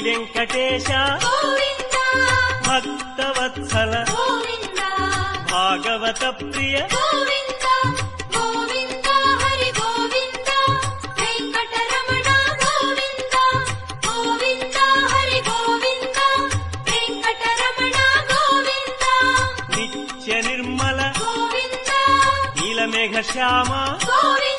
Venkatesha Govinda Bhaktavatsala Govinda Bhagavata Priya Govinda Govinda Hari Govinda Venkataramana Govinda Govinda Hari Govinda Venkataramana Govinda Nithya Nirmala Govinda నీలమేఘ Shyama Govinda